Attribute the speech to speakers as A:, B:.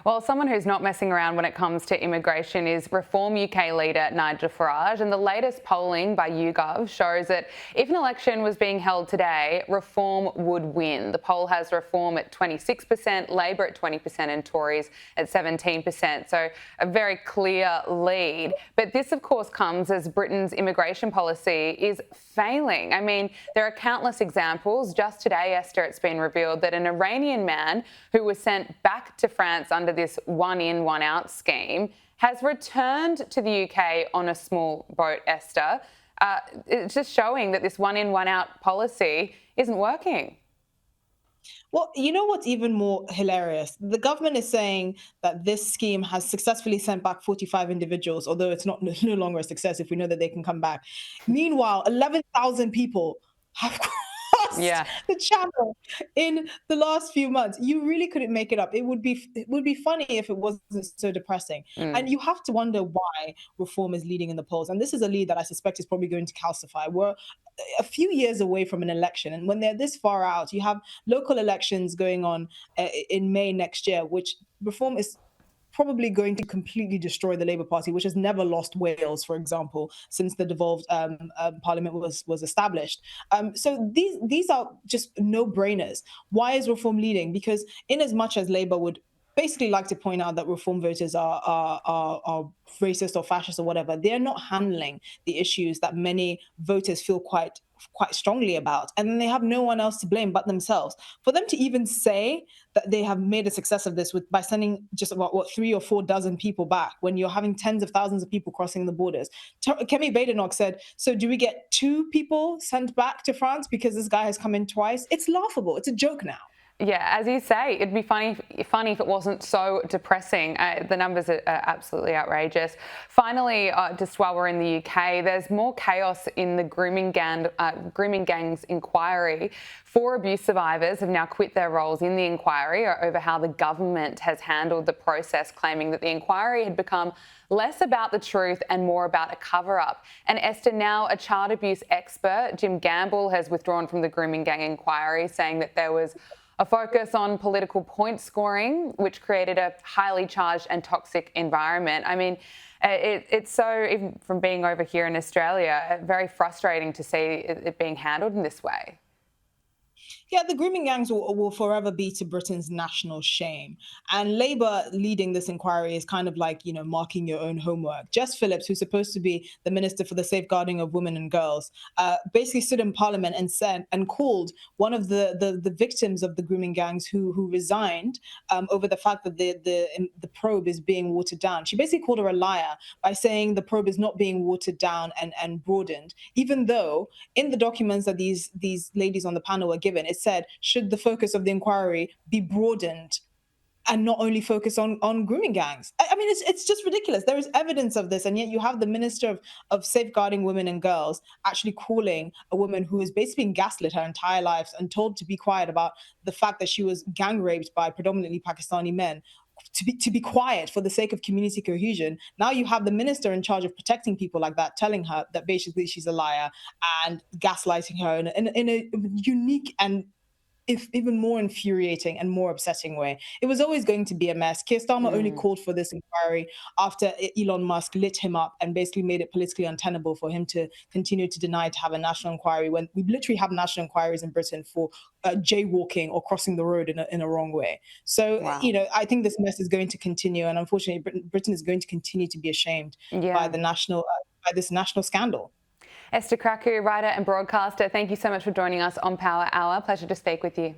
A: Well, someone who's not messing around when it comes to immigration is Reform UK leader Nigel Farage. And the latest polling by YouGov shows that if an election was being held today, Reform would win. The poll has Reform at 26%, Labor at 20% and Tories at 17%. So a very clear lead. But this, of course, comes as Britain's immigration policy is failing. I mean, there are countless examples. Just today, Esther, it's been revealed that an Iranian man who was sent back to France under this one-in, one-out scheme has returned to the UK on a small boat, Esther. It's just showing that this one-in, one-out policy isn't working.
B: Well, you know what's even more hilarious? The government is saying that this scheme has successfully sent back 45 individuals, although it's not no longer a success if we know that they can come back. Meanwhile, 11,000 people have crossed
A: Yeah.
B: the channel in the last few months. You really couldn't make it up. It would be funny if it wasn't so depressing. And
A: Mm.
B: you have to wonder why Reform is leading in the polls. And this is a lead that I suspect is probably going to calcify. We're a few years away from an election, and when they're this far out, you have local elections going on in May next year, which Reform is probably going to completely destroy the Labour Party, which has never lost Wales, for example, since the devolved parliament was established. So these are just no brainers. Why is Reform leading? Because in as much as Labour would basically like to point out that Reform voters are racist or fascist or whatever, they're not handling the issues that many voters feel quite strongly about, and then they have no one else to blame but themselves. For them to even say that they have made a success of this by sending just about 3 or 4 dozen people back when you're having tens of thousands of people crossing the borders. Kemi Badenoch said, so do we get 2 people sent back to France because this guy has come in twice? It's laughable. It's a joke now.
A: Yeah, as you say, it'd be funny if it wasn't so depressing. The numbers are absolutely outrageous. Finally, just while we're in the UK, there's more chaos in the grooming gangs inquiry. 4 abuse survivors have now quit their roles in the inquiry over how the government has handled the process, claiming that the inquiry had become less about the truth and more about a cover-up. And Esther, now a child abuse expert, Jim Gamble, has withdrawn from the grooming gang inquiry, saying that there was a focus on political point scoring, which created a highly charged and toxic environment. I mean, it's so, even from being over here in Australia, very frustrating to see it being handled in this way.
B: Yeah, the grooming gangs will forever be to Britain's national shame. And Labour leading this inquiry is kind of like, marking your own homework. Jess Phillips, who's supposed to be the Minister for the Safeguarding of Women and Girls, basically stood in Parliament and said and called one of the victims of the grooming gangs who resigned over the fact that the probe is being watered down. She basically called her a liar by saying the probe is not being watered down and broadened, even though in the documents that these ladies on the panel were given, it said, should the focus of the inquiry be broadened and not only focus on grooming gangs? I mean, it's just ridiculous. There is evidence of this, and yet you have the Minister of Safeguarding Women and Girls actually calling a woman who has basically been gaslit her entire life and told to be quiet about the fact that she was gang raped by predominantly Pakistani men, to be quiet for the sake of community cohesion. Now you have the minister in charge of protecting people like that, telling her that basically she's a liar and gaslighting her in a unique and if even more infuriating and more upsetting way. It was always going to be a mess. Keir Starmer only
A: Mm.
B: called for this inquiry after Elon Musk lit him up and basically made it politically untenable for him to continue to deny to have a national inquiry when we literally have national inquiries in Britain for jaywalking or crossing the road in a wrong way. So,
A: Wow.
B: I think this mess is going to continue, and unfortunately, Britain is going to continue to be ashamed by
A: Yeah.
B: by this national scandal.
A: Esther Krakue, writer and broadcaster, thank you so much for joining us on Power Hour. Pleasure to speak with you.